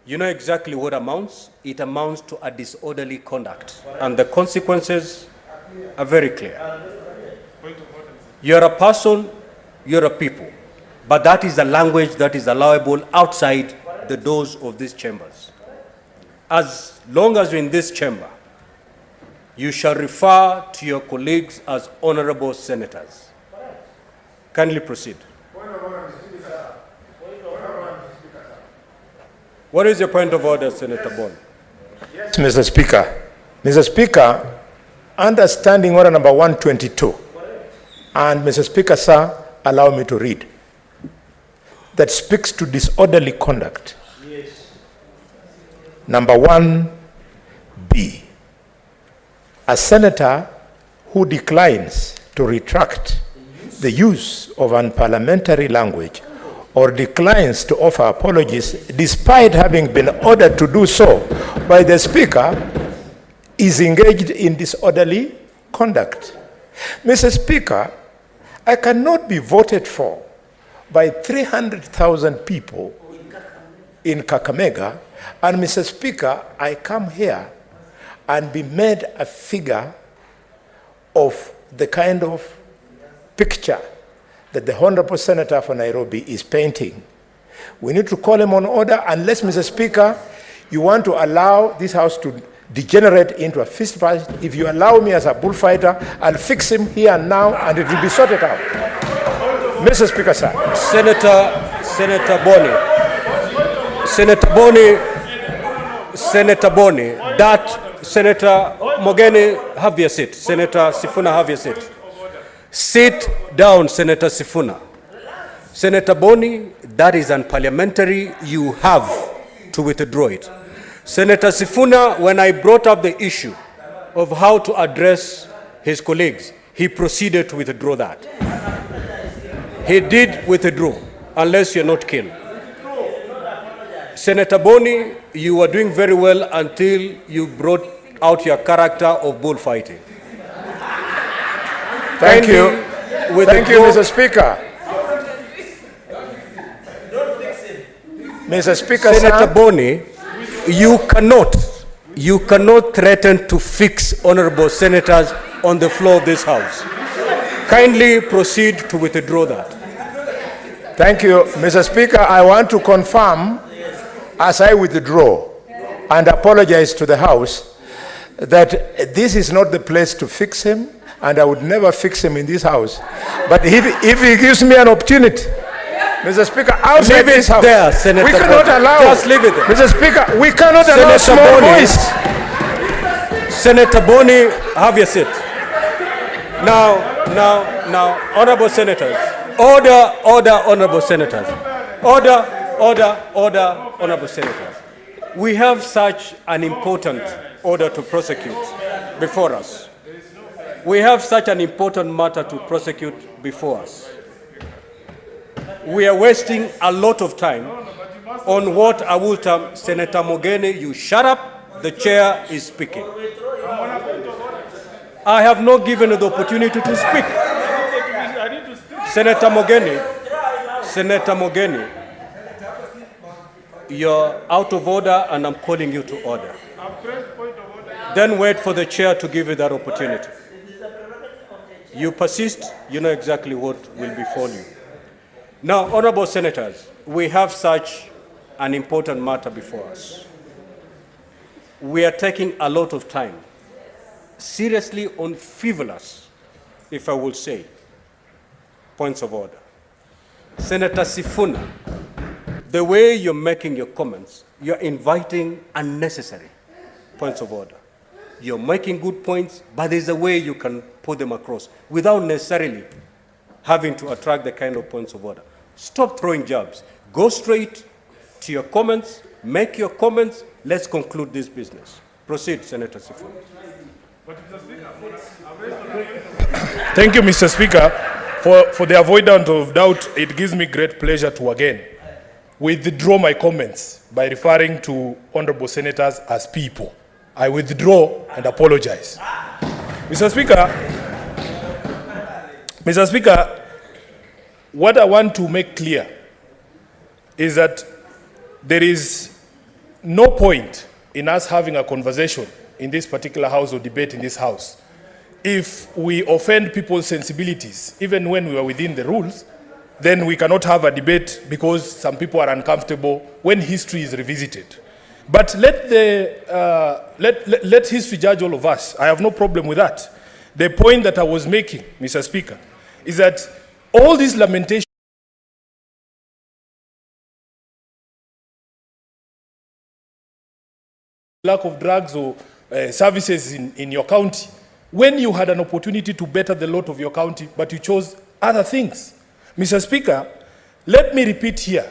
You know exactly what amounts? It amounts to a disorderly conduct. And the consequences are very clear. You're a person, you're a people. But that is a language that is allowable outside the doors of these chambers. As long as you're in this chamber, you shall refer to your colleagues as honorable senators. Kindly proceed. What is your point of order, Senator Bond? Yes, Mr. Speaker. Mr. Speaker, understanding order number 122, and Mr. Speaker, sir, allow me to read, that speaks to disorderly conduct. Yes. Number 1B, a senator who declines to retract the use of unparliamentary language or declines to offer apologies despite having been ordered to do so by the Speaker is engaged in disorderly conduct. Mr. Speaker, I cannot be voted for by 300,000 people in Kakamega, and Mr. Speaker, I come here and be made a figure of the kind of picture that the Honorable Senator for Nairobi is painting. We need to call him on order unless, Mr. Speaker, you want to allow this House to degenerate into a fist fight. If you allow me as a bullfighter, I'll fix him here and now and it will be sorted out. Mr. Speaker, sir. Senator Boni, that Senator Mogeni, have your seat. Senator Sifuna, have your seat. Sit down, Senator Sifuna. Senator Boni, that is unparliamentary. You have to withdraw it. Senator Sifuna, when I brought up the issue of how to address his colleagues, he proceeded to withdraw that. He did withdraw, unless you're not keen. Senator Boni, you were doing very well until you brought out your character of bullfighting. Thank you. Thank you, Mr. Speaker. Mr. Speaker, Senator Boni, you cannot threaten to fix honorable senators on the floor of this House. Kindly proceed to withdraw that. Thank you, Mr. Speaker. I want to confirm, as I withdraw and apologize to the House, that this is not the place to fix him, and I would never fix him in this House. But if he gives me an opportunity, Mr. Speaker, outside this House, there, Senator, we cannot allow. Just leave it there. Mr. Speaker, we cannot allow small voice. Senator Boni, have your seat. Now, honorable senators. Order, honorable senators. Order, honorable senators. We have such an important order to prosecute before us. We have such an important matter to prosecute before us. We are wasting a lot of time on what I will term, Senator Mogeni, you shut up, the chair is speaking. I have not given you the opportunity to speak. Senator Mogeni, you're out of order and I'm calling you to order. Then wait for the chair to give you that opportunity. You persist, you know exactly what will befall you. Now, honorable senators, we have such an important matter before us. We are taking a lot of time, seriously on frivolous, if I will say, points of order. Senator Sifuna, the way you're making your comments, you're inviting unnecessary points of order. You're making good points, but there's a way you can put them across without necessarily having to attract the kind of points of order. Stop throwing jabs. Go straight to your comments, make your comments, let's conclude this business. Proceed, Senator Sifuna. Thank you, Mr. Speaker. For the avoidance of doubt, it gives me great pleasure to again withdraw my comments by referring to honorable senators as people. I withdraw and apologize. Mr. Speaker, what I want to make clear is that there is no point in us having a conversation in this particular house or debate in this house if we offend people's sensibilities, even when we are within the rules. Then we cannot have a debate because some people are uncomfortable when history is revisited. But let history judge all of us. I have no problem with that. The point that I was making, Mr. Speaker, is that all these lamentations lack of drugs or services in your county, when you had an opportunity to better the lot of your county, but you chose other things. Mr. Speaker, let me repeat here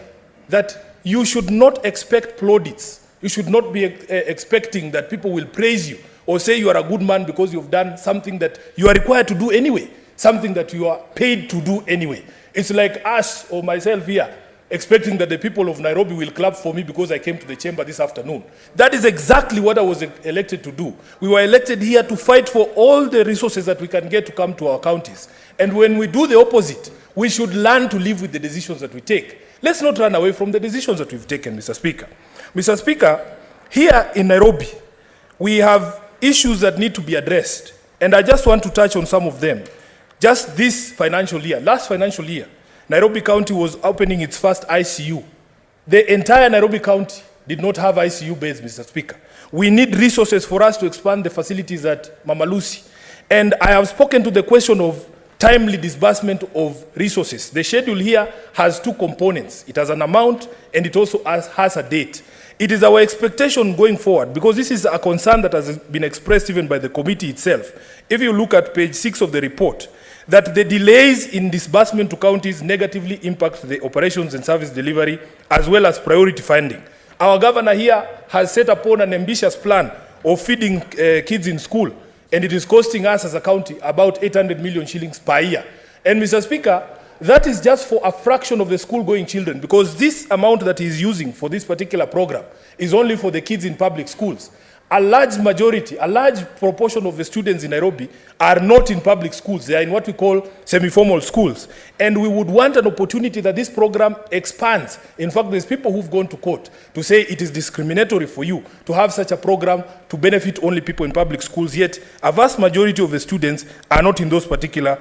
that you should not expect plaudits. You should not be expecting that people will praise you or say you are a good man because you've done something that you are required to do anyway, something that you are paid to do anyway. It's like us or myself here expecting that the people of Nairobi will clap for me because I came to the chamber this afternoon. That is exactly what I was elected to do. We were elected here to fight for all the resources that we can get to come to our counties. And when we do the opposite, we should learn to live with the decisions that we take. Let's not run away from the decisions that we've taken, Mr. Speaker. Mr. Speaker, here in Nairobi, we have issues that need to be addressed. And I just want to touch on some of them. Just this financial year, last financial year, Nairobi County was opening its first ICU. The entire Nairobi County did not have ICU beds, Mr. Speaker. We need resources for us to expand the facilities at Mama Lucy. And I have spoken to the question of timely disbursement of resources. The schedule here has two components. It has an amount and it also has a date. It is our expectation going forward, because this is a concern that has been expressed even by the committee itself. If you look at page 6 of the report, that the delays in disbursement to counties negatively impact the operations and service delivery as well as priority funding. Our governor here has set upon an ambitious plan of feeding kids in school, and it is costing us as a county about 800 million shillings per year. And Mr. Speaker, that is just for a fraction of the school-going children, because this amount that he is using for this particular program is only for the kids in public schools. A large majority, a large proportion of the students in Nairobi are not in public schools. They are in what we call semi-formal schools. And we would want an opportunity that this program expands. In fact, there's people who've gone to court to say it is discriminatory for you to have such a program to benefit only people in public schools, yet a vast majority of the students are not in those particular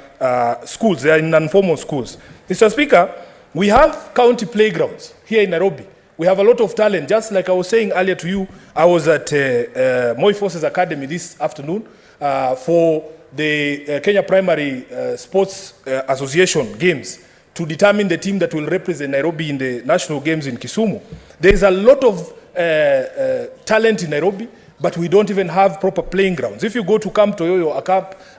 schools. They are in non-formal schools. Mr. Speaker, we have county playgrounds here in Nairobi. We have a lot of talent. Just like I was saying earlier to you, I was at Moi Forces Academy this afternoon for the Kenya Primary Sports Association Games to determine the team that will represent Nairobi in the national games in Kisumu. There is a lot of talent in Nairobi, but we don't even have proper playing grounds. If you go to Camp Toyoyo,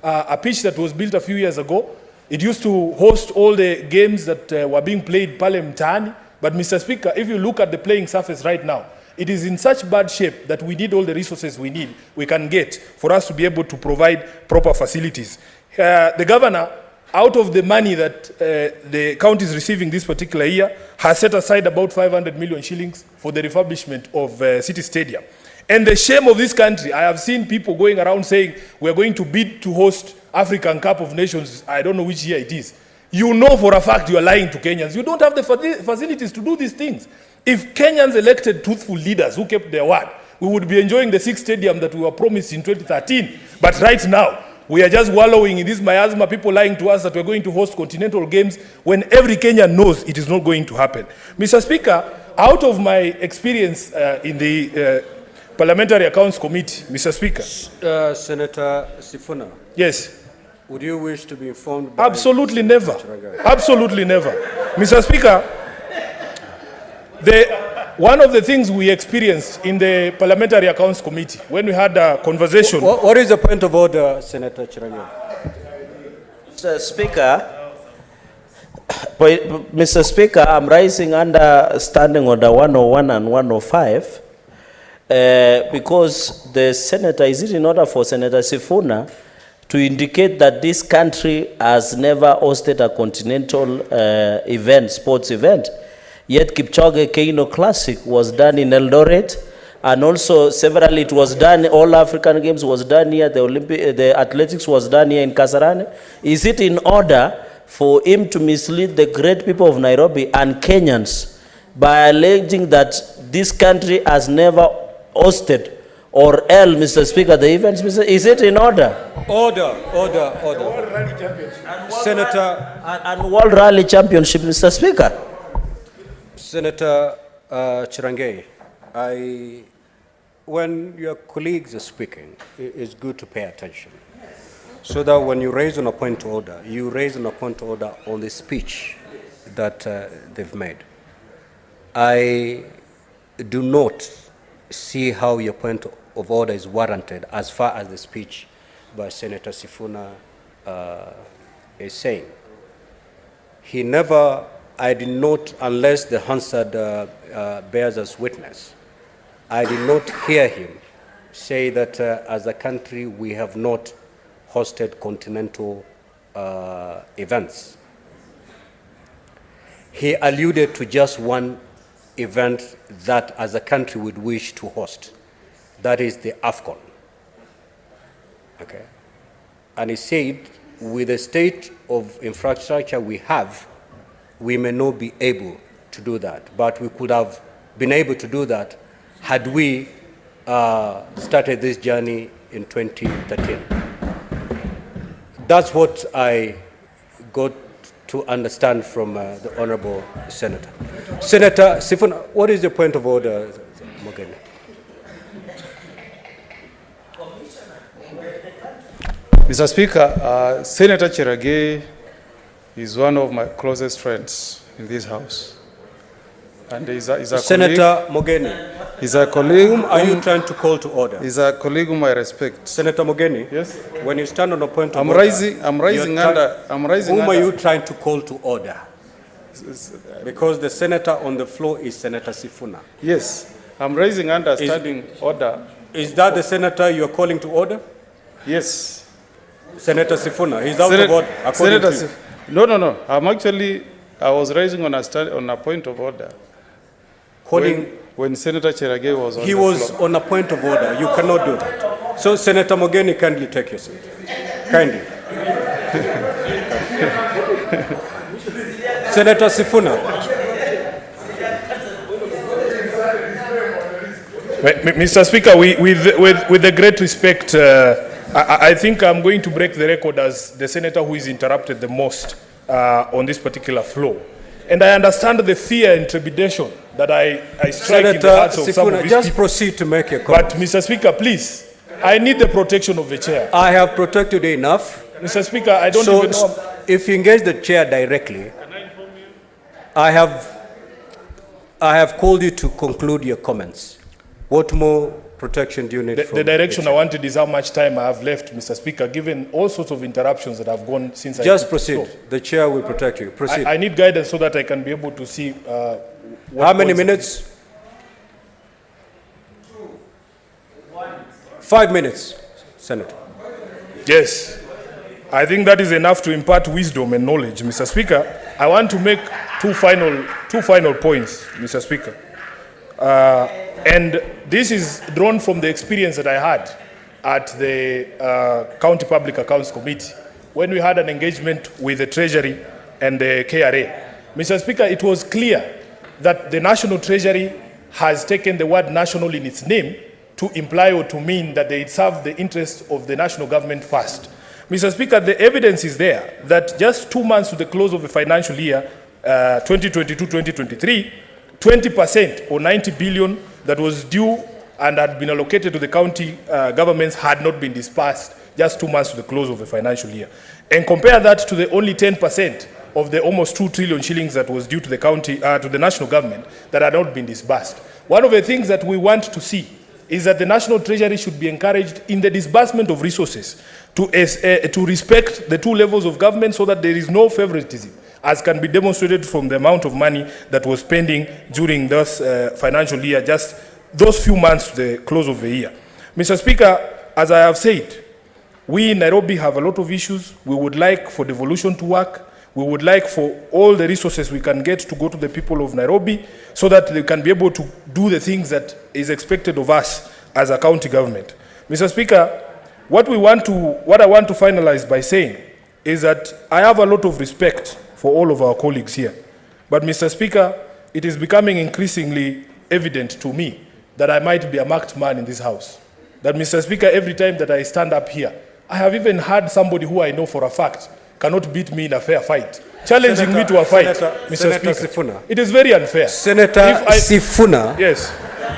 a pitch that was built a few years ago, it used to host all the games that were being played pale mtaani. But Mr. Speaker, if you look at the playing surface right now, it is in such bad shape that we need all the resources we can get for us to be able to provide proper facilities. The governor, out of the money that the county is receiving this particular year, has set aside about 500 million shillings for the refurbishment of City Stadium. And the shame of this country, I have seen people going around saying, we're going to bid to host African Cup of Nations, I don't know which year it is. You know for a fact you are lying to Kenyans. You don't have the facilities to do these things. If Kenyans elected truthful leaders who kept their word, we would be enjoying the 6th stadium that we were promised in 2013. But right now, we are just wallowing in this miasma, people lying to us that we're going to host continental games when every Kenyan knows it is not going to happen. Mr. Speaker, out of my experience in the Parliamentary Accounts Committee, Mr. Speaker. Senator Sifuna. Yes. Would you wish to be informed by... Absolutely never. Absolutely never. Mr. Speaker, one of the things we experienced in the Parliamentary Accounts Committee, when we had a conversation... What is the point of order, Senator Cherargei? Mr. Speaker, I'm rising under Standing Order 101 and 105 because the Senator, is it in order for Senator Sifuna to indicate that this country has never hosted a continental event, sports event. Yet Kipchoge Keino Classic was done in Eldoret, and also several, it was done, all African Games was done here, the athletics was done here in Kasarani. Is it in order for him to mislead the great people of Nairobi and Kenyans by alleging that this country has never hosted or held, Mr. Speaker, the events. Is it in order? Order. Senator. And World Rally Championship, Mr. Speaker. Senator Cherargei, when your colleagues are speaking, it's good to pay attention. So that when you raise on a point of order, you raise on a point of order on the speech that they've made. I do not see how your point of order is warranted as far as the speech by Senator Sifuna is saying. He never, I did not, unless the Hansard bears as witness, I did not hear him say that as a country we have not hosted continental events. He alluded to just one event that as a country would wish to host. That is the AFCON. Okay? And he said, with the state of infrastructure we have, we may not be able to do that, but we could have been able to do that had we started this journey in 2013. That's what I got to understand from the Honorable Senator. Senator Sifuna, what is the point of order, Mogeni? Mr. Speaker, Senator Cherargei is one of my closest friends in this House. And he's a Senator Mogeni. He's a colleague. Whom are you trying to call to order? He's a colleague whom I respect. Senator Mogeni. Yes. When you stand on a point of I'm order, rising under. Whom are you trying to call to order? Because the senator on the floor is Senator Sifuna. Yes. I'm raising under standing order. Is that the senator you are calling to order? Yes. Senator Sifuna. He's out of order. According to you. No. I was raising on a point of order. When Senator Cherargei was on the floor. He was on a point of order. You cannot do that. So, Senator Mogeni, kindly take your seat. Kindly. Senator Sifuna. Mr. Speaker, with the great respect, I think I'm going to break the record as the senator who is interrupted the most on this particular floor. And I understand the fear and trepidation that I strike in the hearts of some of these just people. proceed to make your comment. But, Mr. Speaker, please, I need the protection of the chair. I have protected you enough. Mr. Speaker, I don't even know. If you engage the chair directly, I have called you to conclude your comments. What more protection do you need? The direction I wanted is how much time I have left, Mr. Speaker, given all sorts of interruptions that have gone since Just proceed. The chair will protect you. Proceed. I need guidance so that I can be able to see how many minutes? 5 minutes, Senator. Yes. I think that is enough to impart wisdom and knowledge, Mr. Speaker. I want to make two final points, Mr. Speaker. And this is drawn from the experience that I had at the County Public Accounts Committee when we had an engagement with the Treasury and the KRA. Mr. Speaker, it was clear that the National Treasury has taken the word national in its name to imply or to mean that they serve the interests of the national government first. Mr. Speaker, the evidence is there that just 2 months to the close of the financial year 2022-2023, 20% or 90 billion that was due and had been allocated to the county governments had not been dispersed just 2 months to the close of the financial year. And compare that to the only 10% of the almost 2 trillion shillings that was due to the county, to the national government that had not been disbursed. One of the things that we want to see is that the National Treasury should be encouraged in the disbursement of resources to respect the two levels of government so that there is no favoritism, as can be demonstrated from the amount of money that was spending during this financial year, just those few months to the close of the year. Mr. Speaker, as I have said, we in Nairobi have a lot of issues. We would like for devolution to work. We would like for all the resources we can get to go to the people of Nairobi so that they can be able to do the things that is expected of us as a county government. Mr. Speaker, what I want to finalize by saying is that I have a lot of respect for all of our colleagues here. But Mr. Speaker, it is becoming increasingly evident to me that I might be a marked man in this House. That, Mr. Speaker, every time that I stand up here, I have even had somebody who I know for a fact cannot beat me in a fair fight, challenging me to a fight, Mr. Speaker. Sifuna. It is very unfair. Senator Sifuna. Yes.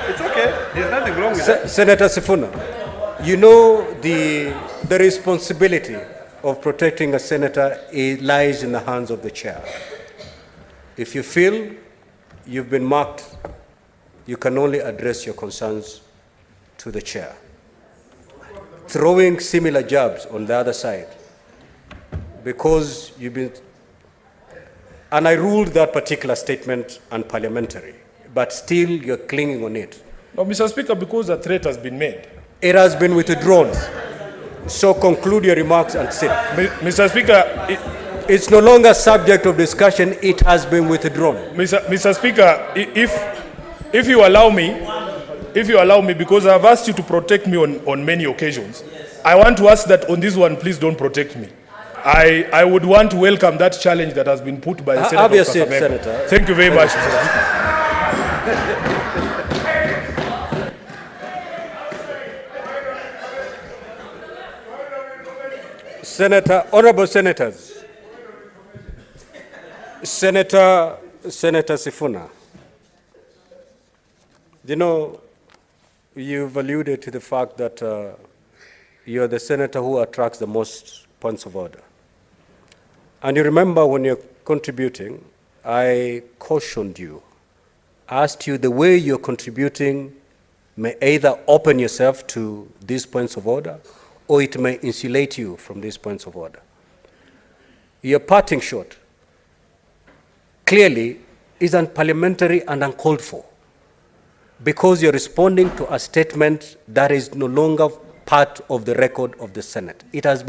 It's okay. There's nothing wrong with that. Senator Sifuna, you know the responsibility of protecting a senator lies in the hands of the chair. If you feel you've been marked, you can only address your concerns to the chair. Throwing similar jabs on the other side, because you've been, and I ruled that particular statement unparliamentary, but still you're clinging on it. No, Mr. Speaker, because a threat has been made. It has been withdrawn. So conclude your remarks and sit. Mr. Speaker, it's no longer subject of discussion. It has been withdrawn. Mr. Speaker, if you allow me, because I've asked you to protect me on many occasions, I want to ask that on this one, please don't protect me. I would want to welcome that challenge that has been put by the Senator. Obviously, Senator. Thank you very much, Mr. Speaker. Senator, honorable senators, Senator Sifuna, you know, you've alluded to the fact that you're the senator who attracts the most points of order. And you remember when you're contributing, I cautioned you, asked you the way you're contributing may either open yourself to these points of order or it may insulate you from these points of order. Your parting shot clearly is unparliamentary and uncalled for because you're responding to a statement that is no longer part of the record of the Senate. It has been